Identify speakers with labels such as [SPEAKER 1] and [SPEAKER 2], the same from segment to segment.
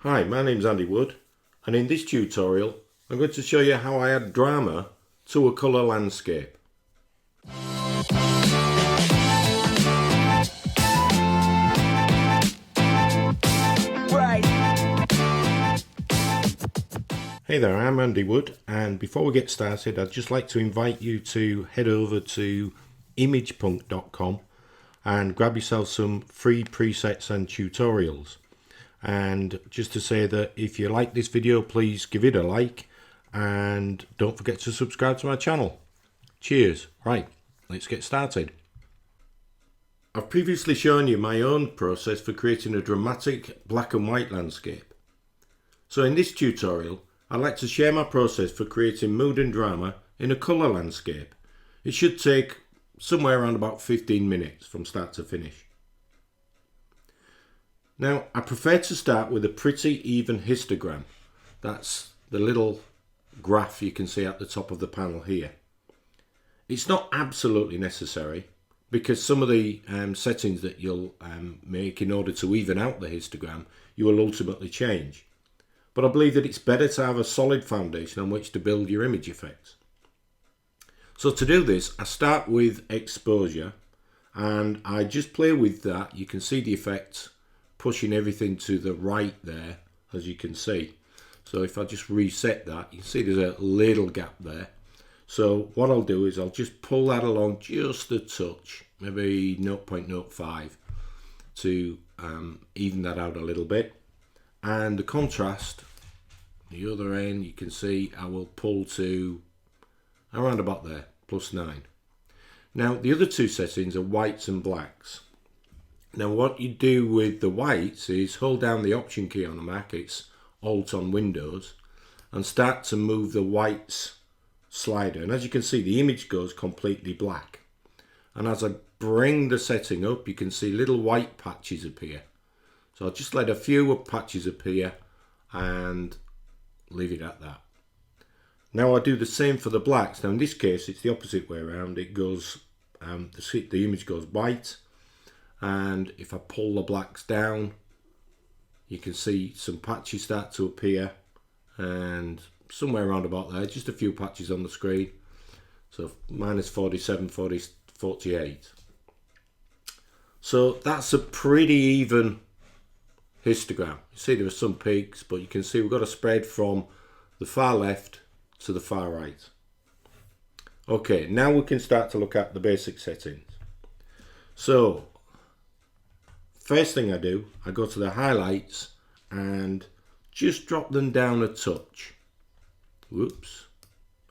[SPEAKER 1] Hi, my name's Andy Wood, and in this tutorial I'm going to show you how I add drama to a colour landscape. Hey there, I'm Andy Wood, and before we get started I'd just like to invite you to head over to imagepunk.com and grab yourself some free presets and tutorials. And just to say that if you like this video, please give it a like and don't forget to subscribe to my channel. Cheers. Right, let's get started. I've previously shown you my own process for creating a dramatic black and white landscape. So in this tutorial, I'd like to share my process for creating mood and drama in a colour landscape. It should take somewhere around about 15 minutes from start to finish. Now, I prefer to start with a pretty even histogram. That's the little graph you can see at the top of the panel here. It's not absolutely necessary because some of the settings that you'll make in order to even out the histogram, you will ultimately change. But I believe that it's better to have a solid foundation on which to build your image effects. So to do this, I start with exposure and I just play with that. You can see the effect pushing everything to the right there, as you can see. So if I just reset that, you can see there's a little gap there. So what I'll do is I'll just pull that along just a touch, maybe 0.05 to even that out a little bit. And the contrast, the other end, you can see I will pull to around about there, +9. Now the other two settings are whites and blacks. Now what you do with the whites is hold down the option key on a Mac, it's Alt on Windows, and start to move the whites slider. And as you can see, the image goes completely black. And as I bring the setting up, you can see little white patches appear. So I'll just let a few patches appear and leave it at that. Now I do the same for the blacks. Now in this case, it's the opposite way around. It goes, the image goes white. And if I pull the blacks down, you can see some patches start to appear, and somewhere around about there, just a few patches on the screen. So -47, 40, 48. So that's a pretty even histogram. You see there are some peaks, but you can see we've got a spread from the far left to the far right. Okay, now we can start to look at the basic settings. So first thing I do, I go to the highlights and just drop them down a touch. Whoops,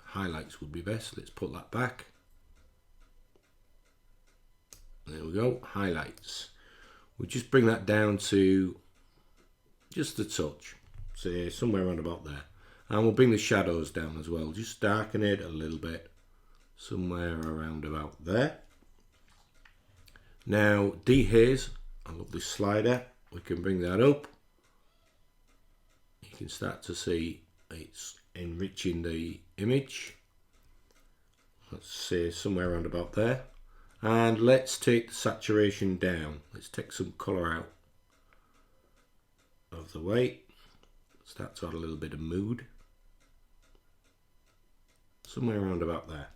[SPEAKER 1] highlights would be best. Let's put that back. There we go, highlights. We'll just bring that down to just a touch, say somewhere around about there. And we'll bring the shadows down as well, just darken it a little bit, somewhere around about there. Now dehaze, I love this slider, we can bring that up. You can start to see it's enriching the image. Let's say somewhere around about there. And let's take the saturation down. Let's take some colour out of the way. Start to add a little bit of mood. Somewhere around about there.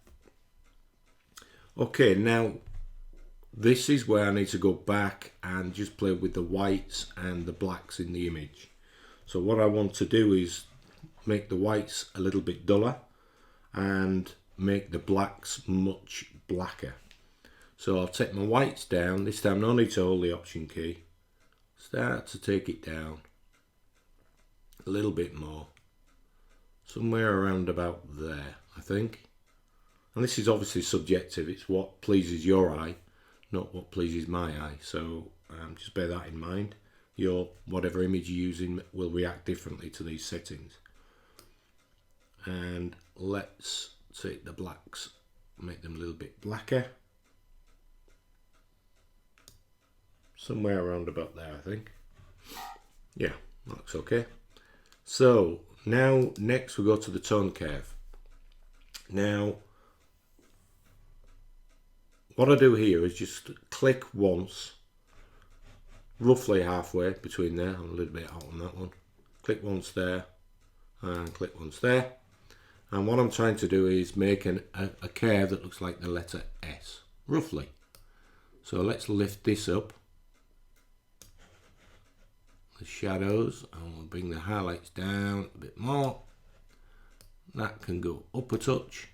[SPEAKER 1] Okay, now this is where I need to go back and just play with the whites and the blacks in the image. So what I want to do is make the whites a little bit duller and make the blacks much blacker. So I'll take my whites down. This time no need to hold the option key. Start to take it down a little bit more. Somewhere around about there, I think. And this is obviously subjective. It's what pleases your eye, not what pleases my eye. So just bear that in mind. Your whatever image you're using will react differently to these settings. And let's take the blacks, make them a little bit blacker. Somewhere around about there, I think. Yeah, that looks okay. So now next we go to the tone curve. Now what I do here is just click once, roughly halfway between there. I'm a little bit out on that one. click once there and click once there. And what I'm trying to do is make a curve that looks like the letter S, roughly. So let's lift this up, the shadows, and we'll bring the highlights down a bit more. That can go up a touch,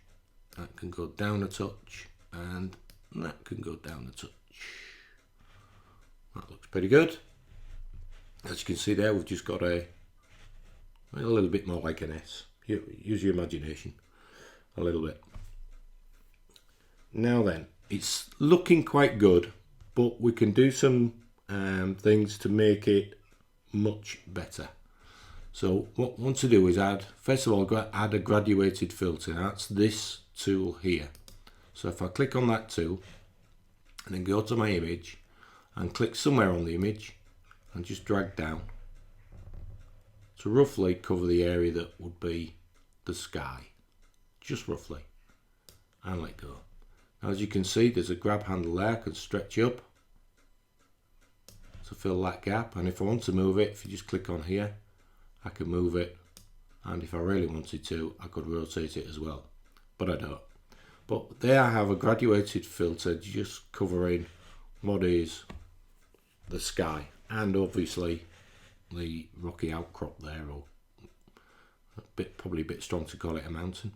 [SPEAKER 1] that can go down a touch, and that can go down a touch. That looks pretty good. As you can see there, we've just got a little bit more like an S. Use your imagination a little bit. Now then, it's looking quite good, but we can do some things to make it much better. So what I want to do is first of all, add a graduated filter. That's this tool here. So if I click on that tool and then go to my image and click somewhere on the image and just drag down to roughly cover the area that would be the sky, just roughly, and let go. Now, as you can see, there's a grab handle there. I can stretch up to fill that gap, and if I want to move it, if you just click on here, I can move it, and if I really wanted to, I could rotate it as well, but I don't. But there I have a graduated filter just covering what is the sky, and obviously the rocky outcrop there, or probably a bit strong to call it a mountain.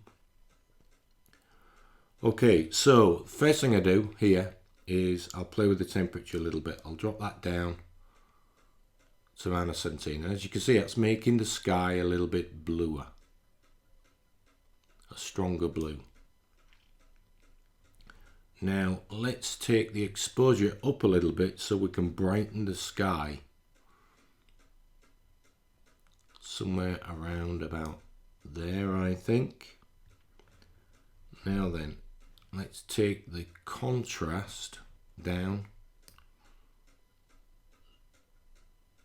[SPEAKER 1] Okay, so first thing I do here is I'll play with the temperature a little bit. I'll drop that down to -17, and as you can see, that's making the sky a little bit bluer, a stronger blue. Now let's take the exposure up a little bit so we can brighten the sky somewhere around about there, I think. Now then, let's take the contrast down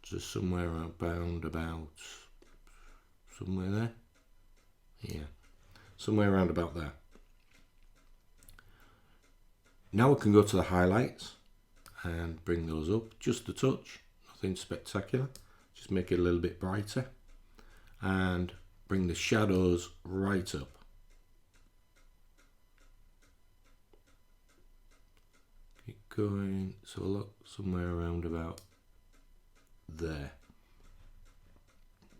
[SPEAKER 1] to somewhere around about somewhere there. Yeah, somewhere around about there. Now we can go to the highlights and bring those up just a touch, nothing spectacular, just make it a little bit brighter, and bring the shadows right up. Keep going, so look, somewhere around about there.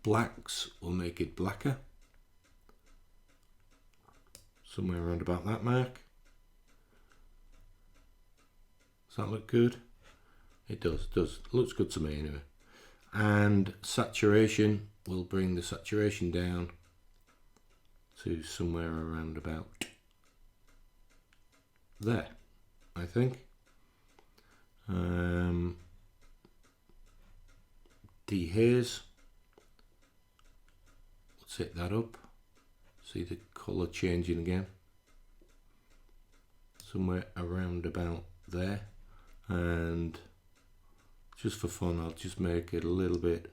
[SPEAKER 1] Blacks will make it blacker, somewhere around about that mark. Does that look good? It does. Looks good to me anyway. And saturation, will bring the saturation down to somewhere around about there, I think. Dehaze, let's hit that up. See the colour changing again. Somewhere around about there. And just for fun, I'll just make it a little bit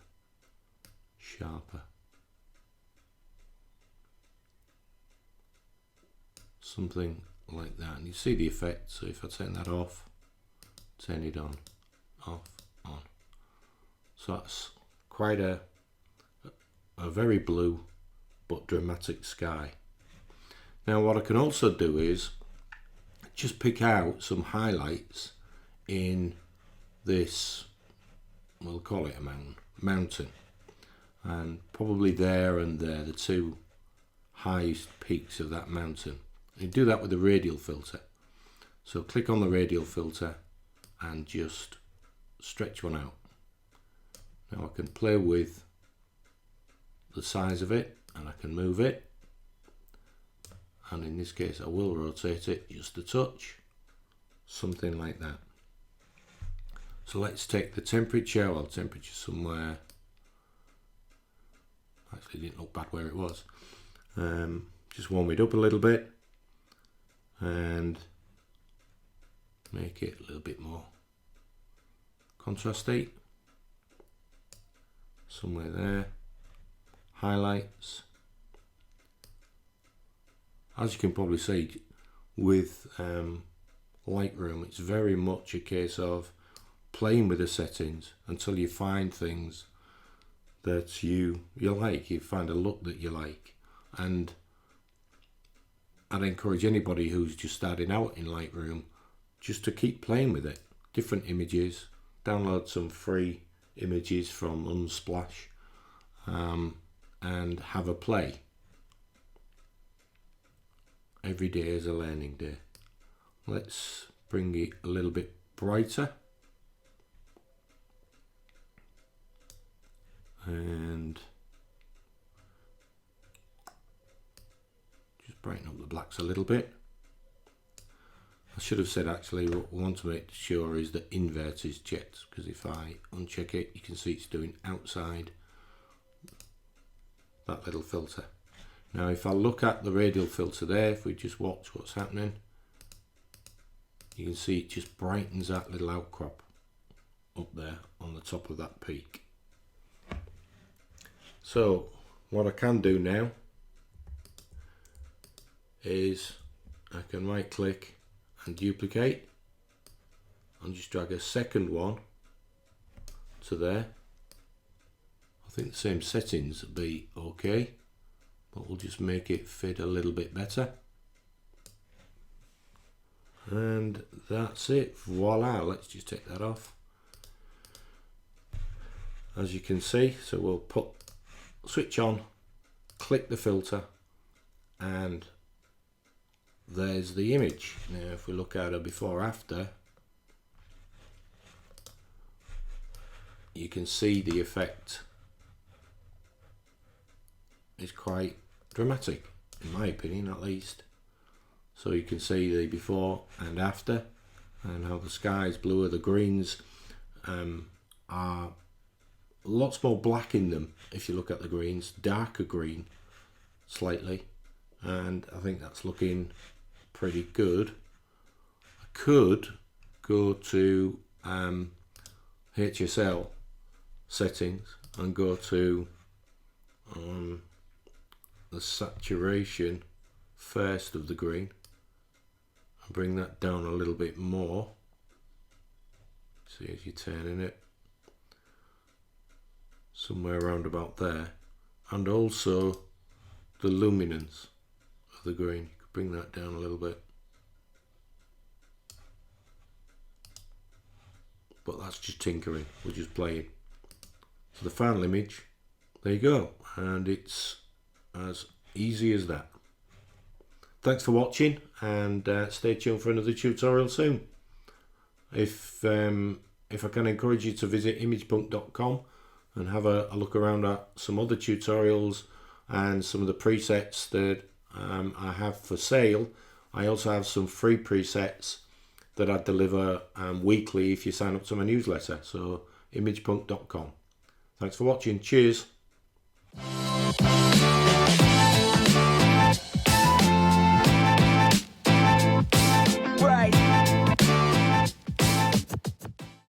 [SPEAKER 1] sharper. Something like that. And you see the effect. So if I turn that off, turn it on, off, on. So that's quite a very blue but dramatic sky. Now what I can also do is just pick out some highlights in this, we'll call it a mountain, and probably there and there, the two highest peaks of that mountain. You do that with the radial filter. So click on the radial filter and just stretch one out. Now I can play with the size of it, and I can move it, and in this case I will rotate it just a touch, something like that. So let's take the temperature, well, temperature somewhere, actually didn't look bad where it was, just warm it up a little bit and make it a little bit more contrasty, somewhere there. Highlights, as you can probably see with Lightroom, it's very much a case of playing with the settings until you find things that you like, you find a look that you like. And I'd encourage anybody who's just starting out in Lightroom just to keep playing with it. Different images, download some free images from Unsplash, and have a play. Every day is a learning day. Let's bring it a little bit brighter. And just brighten up the blacks a little bit. I should have said actually what we want to make sure is that invert is checked, because if I uncheck it, you can see it's doing outside that little filter. Now if I look at the radial filter there, if we just watch what's happening, you can see it just brightens that little outcrop up there on the top of that peak. So what I can do now is I can right click and duplicate and just drag a second one to there. I think the same settings will be okay, but we'll just make it fit a little bit better. And that's it, voila. Let's just take that off. As you can see, so we'll switch on, click the filter, and there's the image. Now if we look at a before after, you can see the effect is quite dramatic, in my opinion at least. So you can see the before and after, and how the sky is bluer, the greens are lots more black in them. If you look at the greens, darker green slightly, and I think that's looking pretty good. I could go to HSL settings and go to the saturation first of the green and bring that down a little bit more. See, as you're turning it somewhere around about there, and also the luminance of the green, you could bring that down a little bit, but that's just tinkering, we're just playing. So the final image, there you go, and it's as easy as that. Thanks for watching, and stay tuned for another tutorial soon. If I can encourage you to visit imagepunk.com and have a look around at some other tutorials and some of the presets that I have for sale. I also have some free presets that I deliver weekly if you sign up to my newsletter. So imagepunk.com. Thanks for watching. Cheers.